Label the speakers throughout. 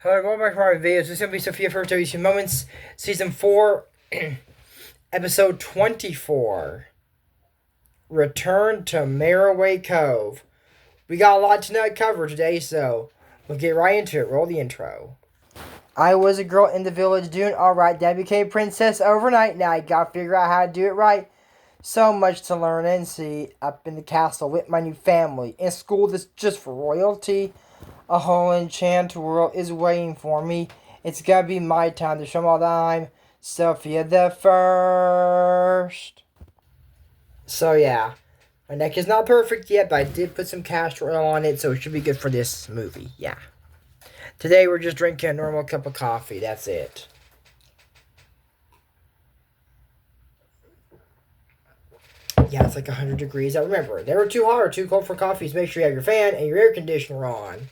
Speaker 1: Hello, welcome back to our videos. This is going to be Sofia for WTF Moments, Season 4, Episode 24. Return to Merroway Cove. We got a lot to cover today, so we'll get right into it. Roll the intro. I was a girl in the village doing alright. Dad became princess overnight. Now I gotta figure out how to do it right. So much to learn and see up in the castle with my new family. In school that's just for royalty. A whole enchanted world is waiting for me. It's gonna be my time to show 'em all that I'm Sofia the First. So yeah, my neck is not perfect yet, but I did put some castor oil on it, so it should be good for this movie. Yeah. Today we're just drinking a normal cup of coffee. That's it. Yeah, it's like 100 degrees. Now remember, never too hot or too cold for coffee. So make sure you have your fan and your air conditioner on.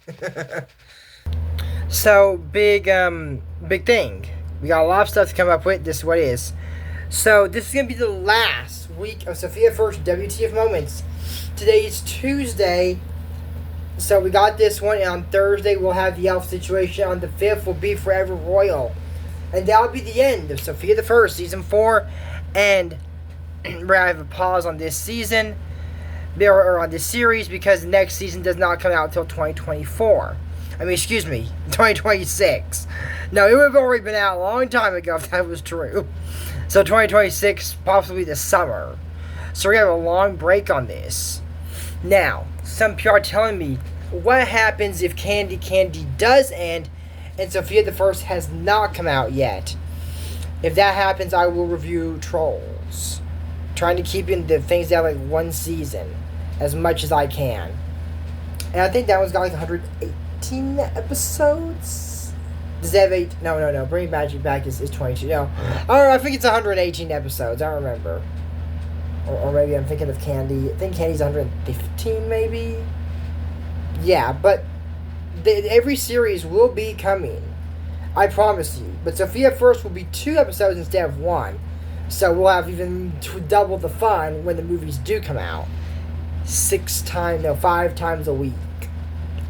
Speaker 1: So, big thing. We got a lot of stuff to come up with. This is what it is. So, this is going to be the last week of Sofia First WTF Moments. Today is Tuesday. So, we got this one. And on Thursday, we'll have the elf situation. On the 5th, will be Forever Royal. And that'll be the end of Sofia the First, Season 4. And we're going to have a pause on this season. Or on this series. Because the next season does not come out until 2024. 2026. No, it would have already been out a long time ago if that was true. So 2026, possibly this summer. So we have a long break on this. Now, some people are telling me, what happens if Candy does end and Sofia the First has not come out yet? If that happens, I will review Trolls. Trying to keep in the things down like one season as much as I can. And I think that one's got like 118 episodes. Does that have 8? No. Bring Magic back is 22. No. I don't know. I think it's 118 episodes. I don't remember. Or maybe I'm thinking of Candy. I think Candy's 115 maybe. Yeah, but every series will be coming. I promise you. But Sofia First will be 2 episodes instead of 1. So we'll have even double the fun when the movies do come out. 5 times a week.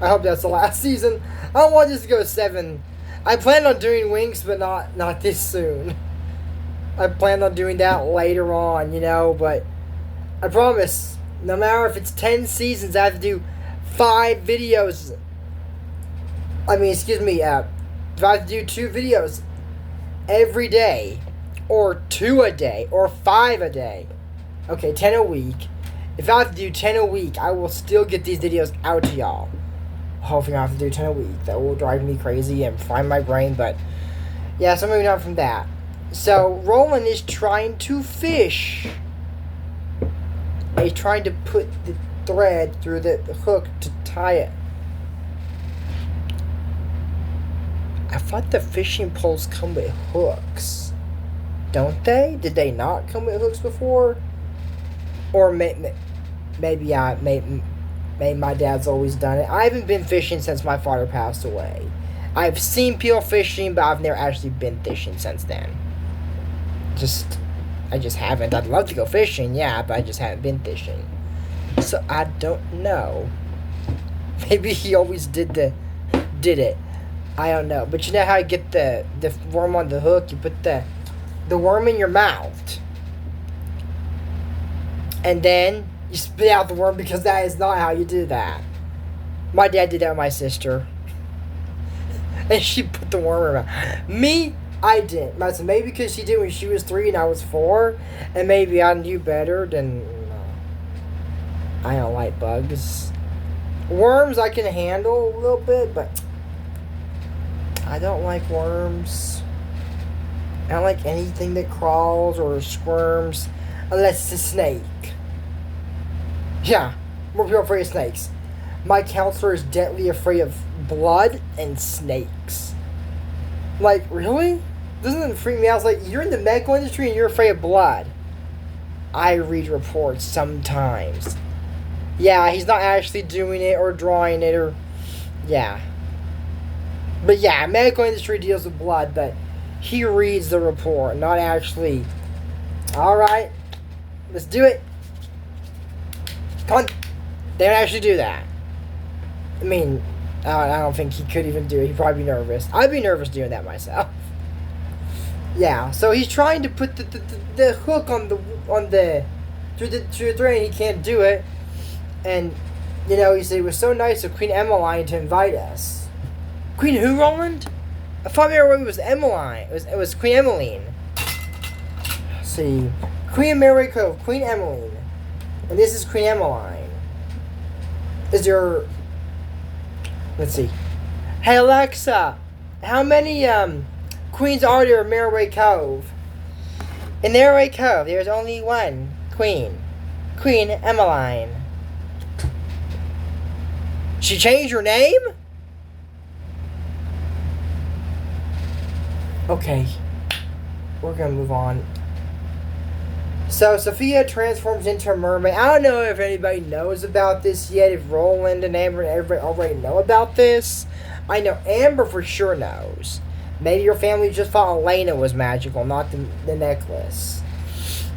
Speaker 1: I hope that's the last season. I don't want this to go 7. I plan on doing Winx, but not this soon. I plan on doing that later on, but I promise, no matter if it's 10 seasons, I have to do 5 videos. If I have to do 2 videos every day, or 2 a day, or 5 a day. Okay, 10 a week. If I have to do 10 a week, I will still get these videos out to y'all. Hopefully I have to do 10 a week. That will drive me crazy and fry my brain, but yeah, so moving on from that. So, Roland is trying to fish. He's trying to put the thread through the hook to tie it. I thought the fishing poles come with hooks. Don't they? Did they not come with hooks before? Or maybe my dad's always done it. I haven't been fishing since my father passed away. I've seen people fishing, but I've never actually been fishing since then. I just haven't. I'd love to go fishing, yeah, but I just haven't been fishing. So I don't know. Maybe he always did it. I don't know. But you know how you get the worm on the hook? You put the worm in your mouth. And then you spit out the worm, because that is not how you do that. My dad did that with my sister. And she put the worm in her mouth. Me, I didn't. Maybe because she did when she was 3 and I was 4. And maybe I knew better than... I don't like bugs. Worms I can handle a little bit, but... I don't like worms. I don't like anything that crawls or squirms. Unless it's a snake. Yeah, more people are afraid of snakes. My counselor is deadly afraid of blood and snakes. Like, really? Doesn't it freak me out? It's like, you're in the medical industry and you're afraid of blood. I read reports sometimes. Yeah, he's not actually doing it or drawing it or... Yeah. But yeah, medical industry deals with blood, but he reads the report, not actually... Alright, let's do it. Come on. They don't actually do that. I don't think he could even do it. He'd probably be nervous. I'd be nervous doing that myself. Yeah, so he's trying to put the hook on the through the drain. He can't do it, and he said it was so nice of Queen Emmeline to invite us. Queen who, Roland? I thought Merroway was Emmeline. It was Queen Emmeline. Let's see, Queen Merroway Cove, Queen Emmeline, and this is Queen Emmeline. Is there? Let's see. Hey Alexa, how many queens are there in Merroway Cove? In Merroway Cove, there's only one queen. Queen Emmeline. She changed her name? Okay. We're gonna move on. So, Sofia transforms into a mermaid. I don't know if anybody knows about this yet. If Roland and Amber and everybody already know about this. I know Amber for sure knows. Maybe your family just thought Elena was magical, not the necklace.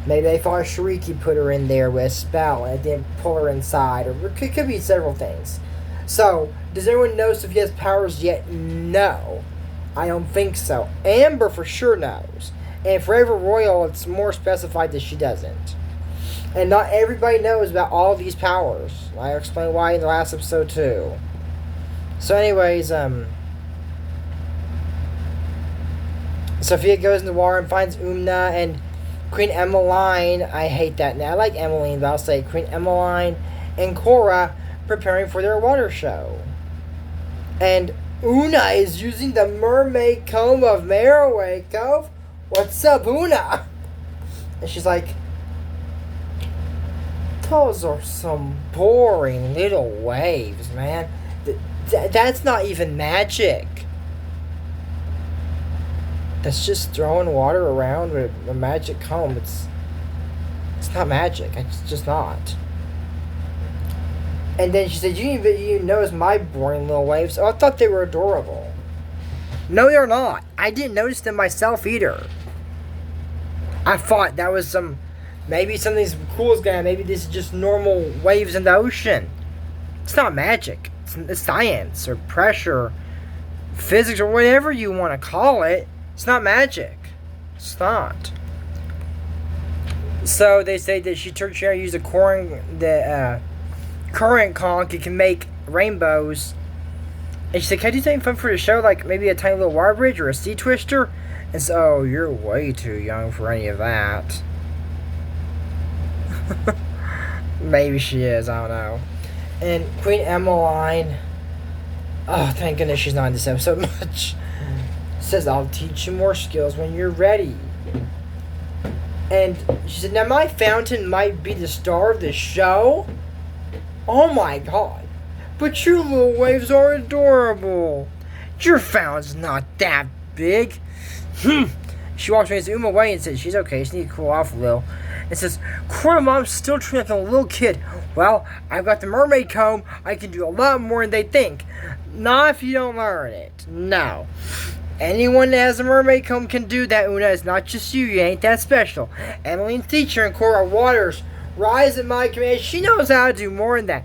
Speaker 1: Maybe they thought Shariki put her in there with a spell and it didn't pull her inside. Or it could be several things. So, does anyone know Sophia's powers yet? No. I don't think so. Amber for sure knows. And Forever Royal, it's more specified that she doesn't. And not everybody knows about all these powers. I explained why in the last episode too. So anyways, Sofia goes in the water and finds Umna and Queen Emmeline. I hate that now. I like Emmeline, but I'll say Queen Emmeline and Cora preparing for their water show. And Una is using the mermaid comb of Merroway Cove. What's up, Una? And she's like, those are some boring little waves, man. That's not even magic. That's just throwing water around with a magic comb. It's not magic. It's just not. And then she said, you notice my boring little waves? Oh, I thought they were adorable. No, they're not. I didn't notice them myself either. I thought that was maybe something's cool is going. Maybe this is just normal waves in the ocean. It's not magic. It's science or pressure, physics or whatever you want to call it. It's not magic. It's not. So they say that she turned around and used the current conch. It can make rainbows. And she said, can I do something fun for the show? Like maybe a tiny little water bridge or a sea twister? And so, you're way too young for any of that. Maybe she is, I don't know. And Queen Emmeline, oh, thank goodness she's not in this episode much, says, I'll teach you more skills when you're ready. And she said, now my fountain might be the star of the show. Oh my god. But your little waves are adorable. Your fountain's not that big. She walks away and says she's okay, she needs to cool off a little. And says, Cora, Mom's still treating like a little kid. Well, I've got the mermaid comb. I can do a lot more than they think. Not if you don't learn it. No. Anyone that has a mermaid comb can do that, Una. It's not just you. You ain't that special. Emmeline's teacher and Cora Waters rise at my command. She knows how to do more than that.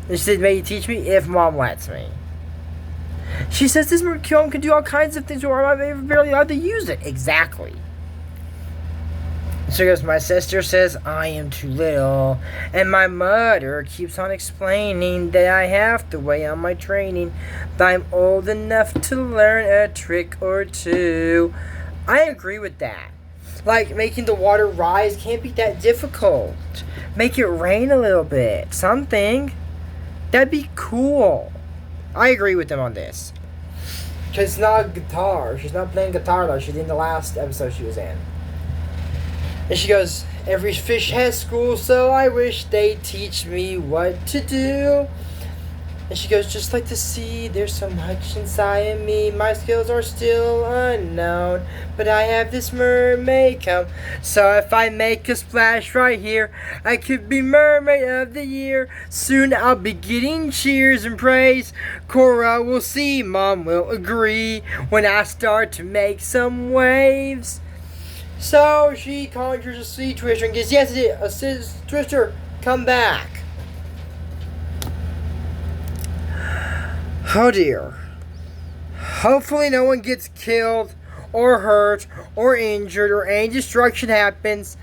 Speaker 1: And she said, may you teach me if Mom lets me. She says this comb can do all kinds of things where I'm barely allowed to use it. Exactly. So goes, my sister says I am too little, and my mother keeps on explaining that I have to weigh on my training, but I'm old enough to learn a trick or two. I agree with that. Like, making the water rise can't be that difficult. Make it rain a little bit. Something. That'd be cool. I agree with them on this. Because it's not guitar. She's not playing guitar though. She did in the last episode she was in. And she goes, every fish has school, so I wish they'd teach me what to do. And she goes, just like the sea, there's so much inside of me. My skills are still unknown, but I have this mermaid comb. So if I make a splash right here, I could be mermaid of the year. Soon I'll be getting cheers and praise. Cora will see, Mom will agree when I start to make some waves. So she conjures a sea twister and gets, yes, it is, a sea twister, come back. Oh dear. Hopefully no one gets killed or hurt or injured or any destruction happens.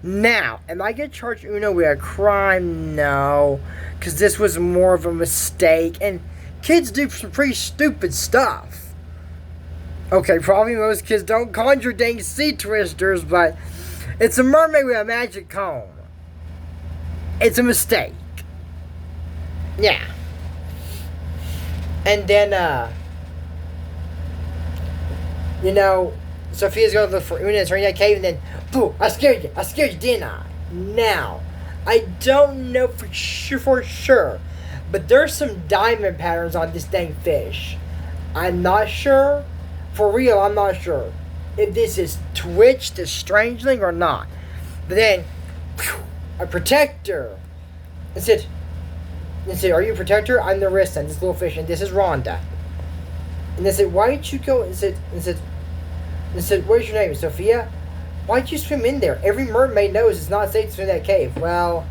Speaker 1: Now, am I going to charge Uno with a crime? No. Because this was more of a mistake. And kids do some pretty stupid stuff. Okay, probably most kids don't conjure dang sea twisters, but it's a mermaid with a magic comb. It's a mistake. Yeah. And then, Sofia's going to look for Una in that cave, and then, boo, I scared you, didn't I? Now, I don't know for sure, but there's some diamond patterns on this dang fish. I'm not sure, for real, I'm not sure if this is Twitch, the strangeling, or not. But then, a protector. That's it. Are you a protector? I'm the wrist and this little fish, and this is Rhonda. And they said, why didn't you go? And said, what's your name, Sofia? Why'd you swim in there? Every mermaid knows it's not safe to swim in that cave. Well,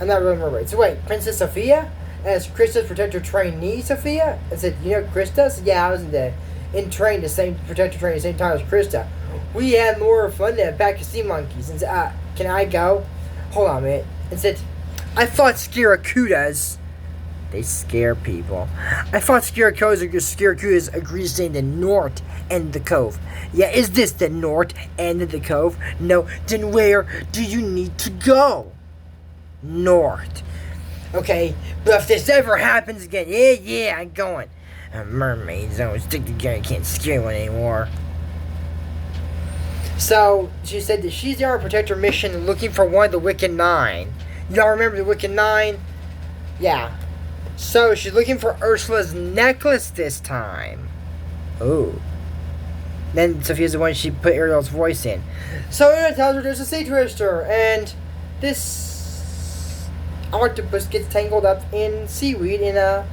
Speaker 1: I'm not really a mermaid. So wait, Princess Sofia? As Krista's protector trainee, Sofia? I said, you know Krista? So, yeah, I was in train, the same protector train, the same time as Krista. We had more fun than a pack of sea monkeys. And said, can I go? Hold on a minute. And said, I thought Scaracudas. They scare people. I thought Scaracudas agreed to stay in the north end of the cove. Yeah, is this the north end of the cove? No, then where do you need to go? North. Okay, but if this ever happens again, yeah, I'm going. Mermaids always stick together, can't scare one anymore. So, she said that she's on a protector mission looking for one of the Wicked Nine. Y'all remember the Wicked Nine? Yeah. So, she's looking for Ursula's necklace this time. Ooh. Then Sofia's the one she put Ariel's voice in. So, Anna tells her there's a sea twister, and this octopus gets tangled up in seaweed in a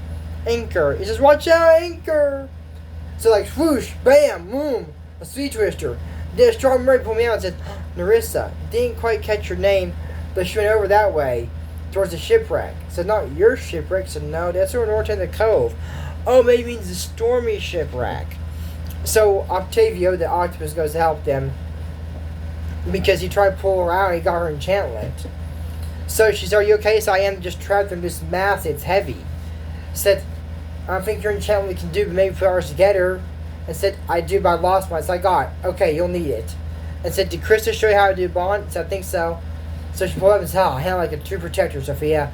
Speaker 1: anchor. He says, watch out, anchor! So, like, swoosh, bam, boom, a sea twister. Then a strong mermaid pulled me out and said, Narissa, didn't quite catch your name, but she went over that way, towards the shipwreck. So not your shipwreck, so no, that's the north end of the cove. Oh, maybe it means the stormy shipwreck. So Octavio, the octopus, goes to help them, because he tried to pull her out and he got her enchantment. So she said, are you okay? So I am just trapped in this mass, it's heavy. Said, I don't think your enchantment can do, but maybe put ours together. And said, I do, but I lost mine. So I got it. Okay, you'll need it. And said, did Krista show you how to do bond? So I think so. So she pulled up and said, I handle like a true protector, Sofia.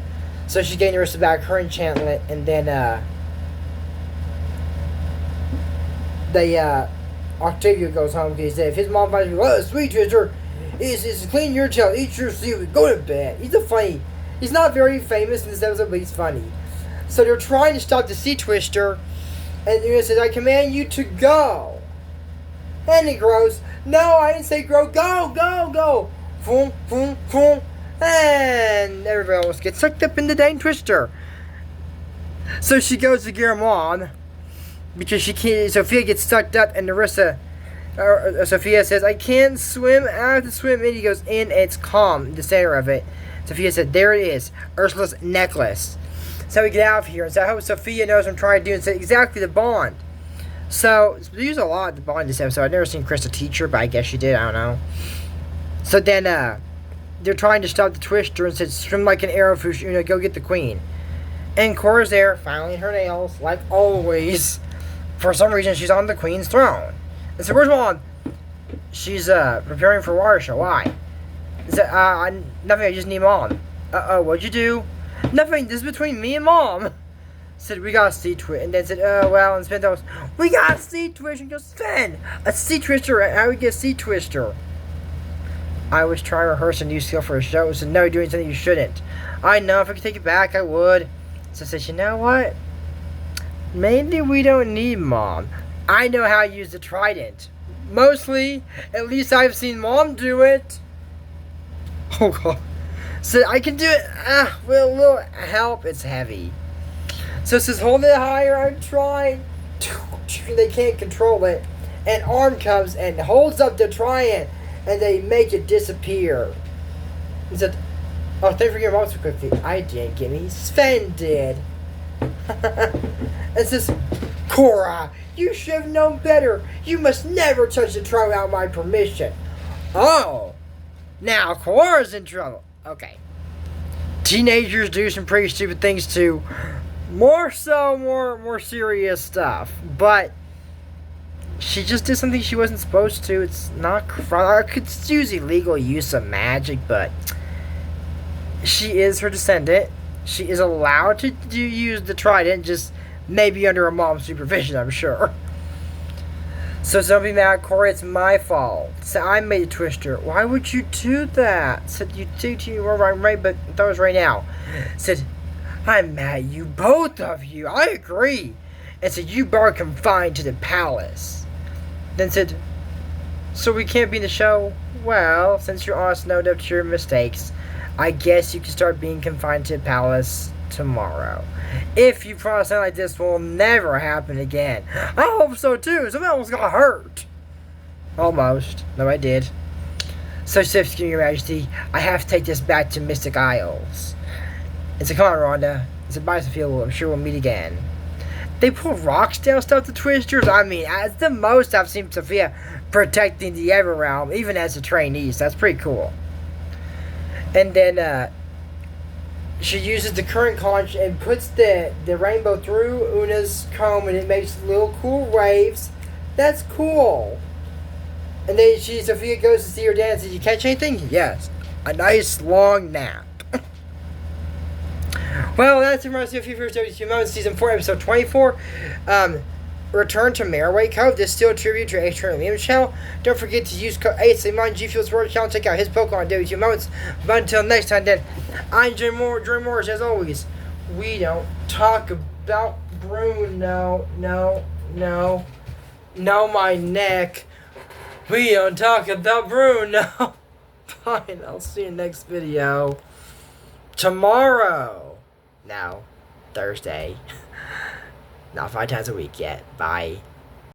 Speaker 1: So she's getting Narissa back her enchantment, and then Octavio goes home because he said if his mom finds me, well, sweet twister is clean your tail, eat your seaweed, go to bed. He's not very famous in this episode, but he's funny. So they're trying to stop the sea twister, and Una says, I command you to go. And he grows, no, I didn't say grow, go. Boom, boom, boom. And everybody else gets sucked up in the dang twister. So she goes to get him on, because she can't. Sofia gets sucked up, and Sofia says, I can't swim. I have to swim in. He goes in, and it's calm, the center of it. Sofia said, there it is, Ursula's necklace. So we get out of here, and so I hope Sofia knows what I'm trying to do, and say exactly the bond. So we use a lot of the bond in this episode. I've never seen Krista teach her, but I guess she did. I don't know. So then they're trying to stop the twister and said, swim like an arrowfish, go get the queen. And Cora's there, filing her nails, like always. For some reason, she's on the queen's throne. And so, where's Mom? She's preparing for water show. Why? Is that, nothing, I just need Mom. Uh-oh, what'd you do? Nothing, this is between me and Mom. Said, we got a sea twister. And then said, well, and Sven goes, we got a sea twister. And goes, Sven, a sea twister, how do we get a sea twister? I was trying to rehearse a new skill for a show, so no, you're doing something you shouldn't. I know, if I could take it back, I would. So I said, you know what? Maybe we don't need Mom. I know how to use the trident. Mostly, at least I've seen Mom do it. Oh, God. So I can do it. With a little help, it's heavy. So it says, hold it higher, I'm trying. They can't control it. An arm comes and holds up the trident, and they make it disappear. He said, oh, thank you for your mom so quickly. I didn't, Gimme. Sven did. It says, Cora, you should have known better. You must never touch the tray without my permission. Oh, now Cora's in trouble. Okay. Teenagers do some pretty stupid things too. More serious stuff. But she just did something she wasn't supposed to. It's not crime. It's use illegal use of magic, but she is her descendant. She is allowed to use the trident, just maybe under her mom's supervision, I'm sure. So don't be mad, Corey, it's my fault. So I made a twister. Why would you do that? Said you were right, but that was right now. Said, I'm mad at you, both of you. I agree. And said, you are confined to the palace. Then said, so we can't be in the show? Well, since you're honest and owned up to your mistakes, I guess you can start being confined to the palace tomorrow. If you promise something like this will never happen again. I hope so too. Somebody almost got hurt. Almost. No, I did. So, excuse me, Your Majesty, I have to take this back to Mystic Isles. It's a come on, Rhonda. It's a bye, Sophia. I'm sure we'll meet again. They pull Roxdale stuff to Twisters. I mean, as the most I've seen Sophia protecting the Everrealm, even as a trainee. So that's pretty cool. And then, she uses the current conch and puts the rainbow through Una's comb, and it makes little cool waves. That's cool. And then Sophia goes to see her dad and says, you catch anything? Yes. A nice long nap. Well, that's it for Sofia for WTF Moments, Season 4, Episode 24. Return to Merroway Cove. This is still a tribute to H. Liam's channel. Don't forget to use code ASMon G Fuel's World channel. Check out his Pokemon WTF Moments. But until next time, then, I'm Dream Morris. As always, we don't talk about Bruno. No, my neck. We don't talk about Bruno. Fine, I'll see you next video. Tomorrow. No, Thursday. Not 5 times a week yet. Bye.